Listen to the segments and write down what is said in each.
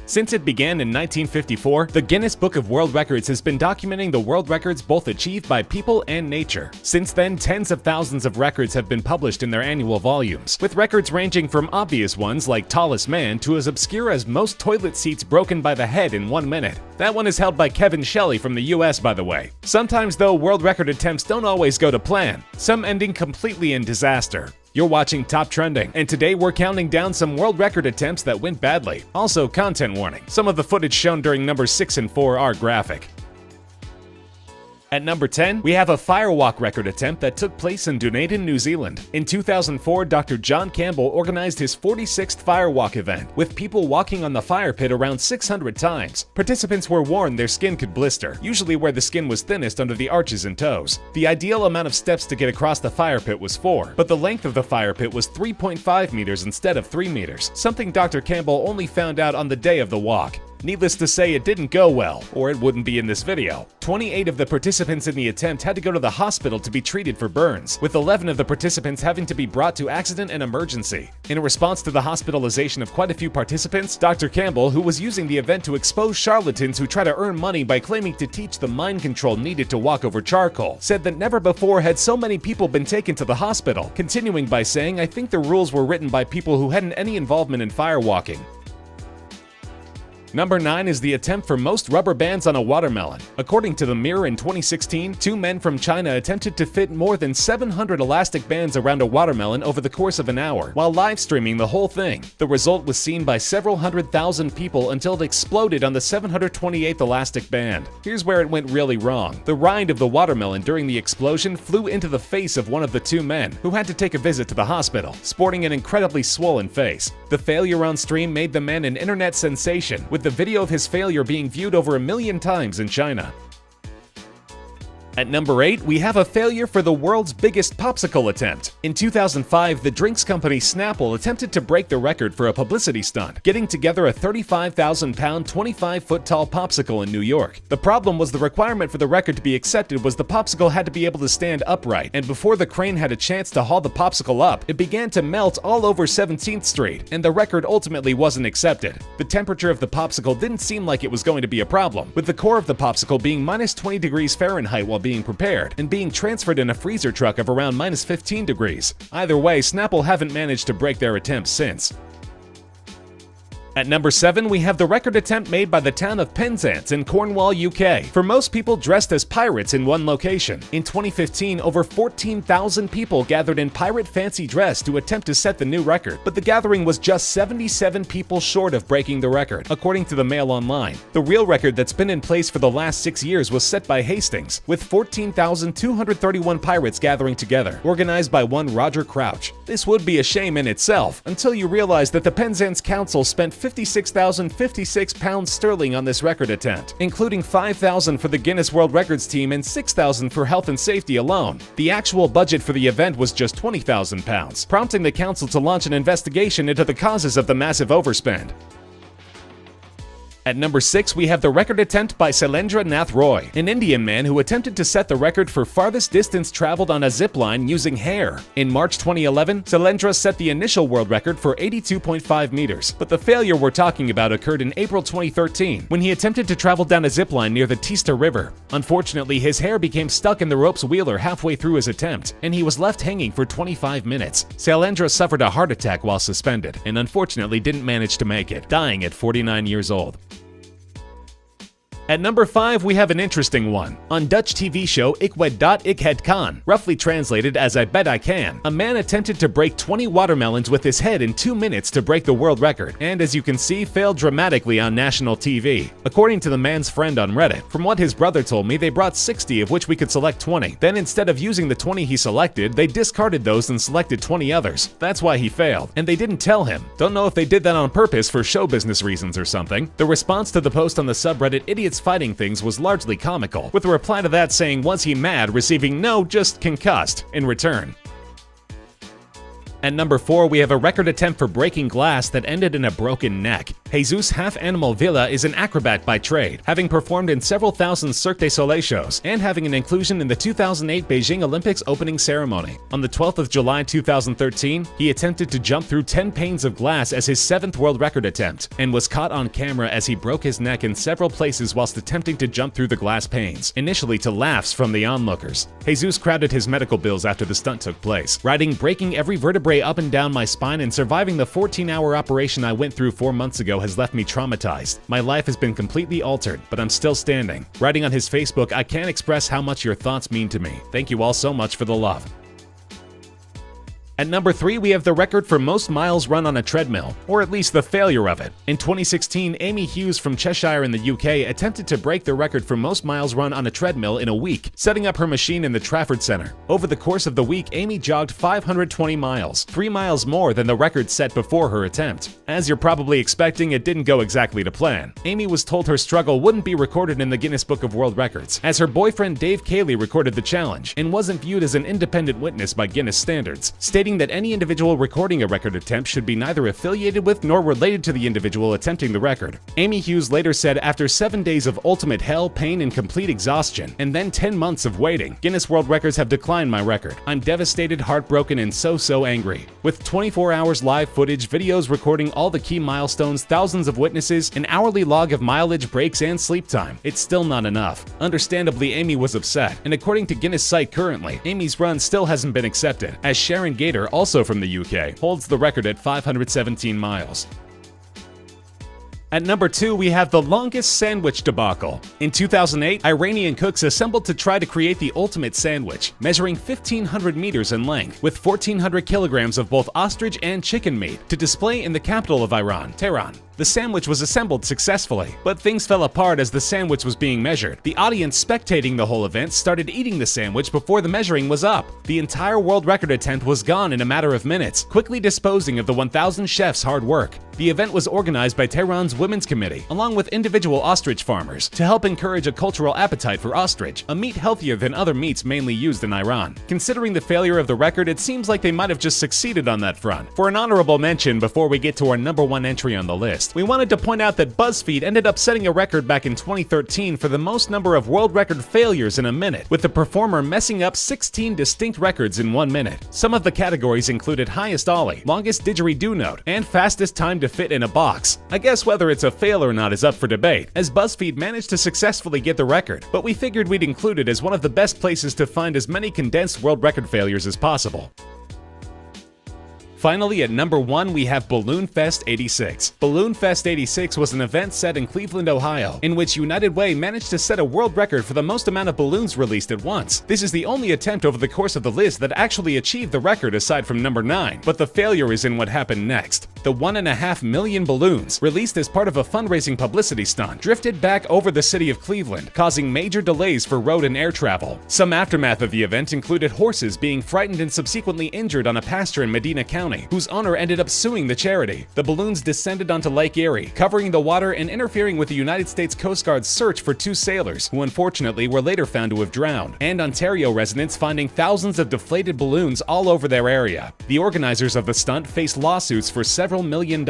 Since it began in 1954, the Guinness Book of World Records has been documenting the world records both achieved by people and nature. Since then, tens of thousands of records have been published in their annual volumes, with records ranging from obvious ones like tallest man to as obscure as most toilet seats broken by the head in 1 minute. That one is held by Kevin Shelley from the US, by the way. Sometimes, though, world record attempts don't always go to plan, some ending completely in disaster. You're watching Top Trending, and today we're counting down some world record attempts that went badly. Also, content warning. Some of the footage shown during numbers 6 and 4 are graphic. At number 10, we have a firewalk record attempt that took place in Dunedin, New Zealand. In 2004, Dr. John Campbell organized his 46th firewalk event, with people walking on the fire pit around 600 times. Participants were warned their skin could blister, usually where the skin was thinnest under the arches and toes. The ideal amount of steps to get across the fire pit was 4, but the length of the fire pit was 3.5 meters instead of 3 meters, something Dr. Campbell only found out on the day of the walk. Needless to say, it didn't go well, or it wouldn't be in this video. 28 of the participants in the attempt had to go to the hospital to be treated for burns, with 11 of the participants having to be brought to accident and emergency. In response to the hospitalization of quite a few participants, Dr. Campbell, who was using the event to expose charlatans who try to earn money by claiming to teach the mind control needed to walk over charcoal, said that never before had so many people been taken to the hospital, continuing by saying, "I think the rules were written by people who hadn't any involvement in firewalking." Number 9 is the attempt for most rubber bands on a watermelon. According to the Mirror in 2016, 2 men from China attempted to fit more than 700 elastic bands around a watermelon over the course of an hour, while live streaming the whole thing. The result was seen by several 100,000 people until it exploded on the 728th elastic band. Here's where it went really wrong. The rind of the watermelon during the explosion flew into the face of one of the 2 men, who had to take a visit to the hospital, sporting an incredibly swollen face. The failure on stream made the man an internet sensation, with the video of his failure being viewed over 1 million times in China. At number 8, we have a failure for the world's biggest popsicle attempt. In 2005, the drinks company Snapple attempted to break the record for a publicity stunt, getting together a 35,000-pound, 25-foot-tall popsicle in New York. The problem was the requirement for the record to be accepted was the popsicle had to be able to stand upright, and before the crane had a chance to haul the popsicle up, it began to melt all over 17th Street, and the record ultimately wasn't accepted. The temperature of the popsicle didn't seem like it was going to be a problem, with the core of the popsicle being minus 20 degrees Fahrenheit while being prepared, and being transferred in a freezer truck of around minus 15 degrees. Either way, Snapple haven't managed to break their attempts since. At number 7, we have the record attempt made by the town of Penzance in Cornwall, UK, for most people dressed as pirates in one location. In 2015, over 14,000 people gathered in pirate fancy dress to attempt to set the new record, but the gathering was just 77 people short of breaking the record, according to the Mail Online. The real record that's been in place for the last 6 years was set by Hastings, with 14,231 pirates gathering together, organized by one Roger Crouch. This would be a shame in itself, until you realize that the Penzance Council spent 56,056 pounds sterling on this record attempt, including 5,000 for the Guinness World Records team and 6,000 for health and safety alone. The actual budget for the event was just 20,000 pounds, prompting the council to launch an investigation into the causes of the massive overspend. At number 6, we have the record attempt by Sailendra Nath Roy, an Indian man who attempted to set the record for farthest distance traveled on a zipline using hair. In March 2011, Sailendra set the initial world record for 82.5 meters, but the failure we're talking about occurred in April 2013, when he attempted to travel down a zipline near the Teesta River. Unfortunately, his hair became stuck in the rope's wheeler halfway through his attempt, and he was left hanging for 25 minutes. Sailendra suffered a heart attack while suspended, and unfortunately didn't manage to make it, dying at 49 years old. At number 5, we have an interesting one. On Dutch TV show Ik Weet Dat Ik Het Kan, roughly translated as I Bet I Can, a man attempted to break 20 watermelons with his head in 2 minutes to break the world record, and as you can see, failed dramatically on national TV. According to the man's friend on Reddit, from what his brother told me, they brought 60 of which we could select 20. Then instead of using the 20 he selected, they discarded those and selected 20 others. That's why he failed, and they didn't tell him. Don't know if they did that on purpose for show business reasons or something. The response to the post on the subreddit Idiots Fighting Things was largely comical, with a reply to that saying was he mad, receiving no, just concussed in return. At number 4, we have a record attempt for breaking glass that ended in a broken neck. Jesus Half-Animal Villa is an acrobat by trade, having performed in several thousand Cirque du Soleil shows and having an inclusion in the 2008 Beijing Olympics opening ceremony. On the 12th of July 2013, he attempted to jump through 10 panes of glass as his 7th world record attempt, and was caught on camera as he broke his neck in several places whilst attempting to jump through the glass panes, initially to laughs from the onlookers. Jesus crowded his medical bills after the stunt took place, writing, "Breaking every vertebrae up and down my spine and surviving the 14-hour operation I went through 4 months ago has left me traumatized. My life has been completely altered, but I'm still standing." Writing on his Facebook, "I can't express how much your thoughts mean to me. Thank you all so much for the love." At number 3, we have the record for most miles run on a treadmill, or at least the failure of it. In 2016, Amy Hughes from Cheshire in the UK attempted to break the record for most miles run on a treadmill in a week, setting up her machine in the Trafford Centre. Over the course of the week, Amy jogged 520 miles, 3 miles more than the record set before her attempt. As you're probably expecting, it didn't go exactly to plan. Amy was told her struggle wouldn't be recorded in the Guinness Book of World Records, as her boyfriend Dave Cayley recorded the challenge and wasn't viewed as an independent witness by Guinness standards, stating that any individual recording a record attempt should be neither affiliated with nor related to the individual attempting the record. Amy Hughes later said, "After 7 days of ultimate hell, pain, and complete exhaustion, and then 10 months of waiting, Guinness World Records have declined my record. I'm devastated, heartbroken, and so angry." With 24 hours live footage, videos recording all the key milestones, thousands of witnesses, an hourly log of mileage, breaks, and sleep time, it's still not enough. Understandably, Amy was upset, and according to Guinness site currently, Amy's run still hasn't been accepted, as Sharon Gator, also from the UK, holds the record at 517 miles. At number 2, we have the longest sandwich debacle. In 2008, Iranian cooks assembled to try to create the ultimate sandwich, measuring 1,500 meters in length, with 1,400 kilograms of both ostrich and chicken meat, to display in the capital of Iran, Tehran. The sandwich was assembled successfully, but things fell apart as the sandwich was being measured. The audience spectating the whole event started eating the sandwich before the measuring was up. The entire world record attempt was gone in a matter of minutes, quickly disposing of the 1,000 chefs' hard work. The event was organized by Tehran's Women's Committee, along with individual ostrich farmers, to help encourage a cultural appetite for ostrich, a meat healthier than other meats mainly used in Iran. Considering the failure of the record, it seems like they might have just succeeded on that front. For an honorable mention before we get to our number 1 entry on the list, we wanted to point out that BuzzFeed ended up setting a record back in 2013 for the most number of world record failures in a minute, with the performer messing up 16 distinct records in 1 minute. Some of the categories included highest ollie, longest didgeridoo note, and fastest time to fit in a box. I guess whether it's a fail or not is up for debate, as BuzzFeed managed to successfully get the record, but we figured we'd include it as one of the best places to find as many condensed world record failures as possible. Finally, at number 1, we have Balloon Fest 86. Balloon Fest 86 was an event set in Cleveland, Ohio, in which United Way managed to set a world record for the most amount of balloons released at once. This is the only attempt over the course of the list that actually achieved the record aside from number 9, but the failure is in what happened next. The 1.5 million balloons, released as part of a fundraising publicity stunt, drifted back over the city of Cleveland, causing major delays for road and air travel. Some aftermath of the event included horses being frightened and subsequently injured on a pasture in Medina County, whose owner ended up suing the charity. The balloons descended onto Lake Erie, covering the water and interfering with the United States Coast Guard's search for 2 sailors, who unfortunately were later found to have drowned, and Ontario residents finding thousands of deflated balloons all over their area. The organizers of the stunt faced lawsuits for several $1 million,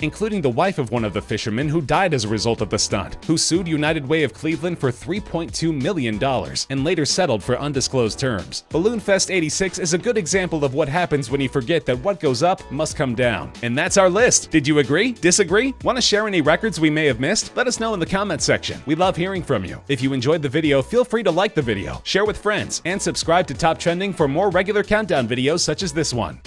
including the wife of one of the fishermen who died as a result of the stunt, who sued United Way of Cleveland for $3.2 million and later settled for undisclosed terms. Balloon Fest 86 is a good example of what happens when you forget that what goes up must come down. And that's our list. Did you agree? Disagree? Want to share any records we may have missed? Let us know in the comment section. We love hearing from you. If you enjoyed the video, feel free to like the video, share with friends, and subscribe to Top Trending for more regular countdown videos such as this one.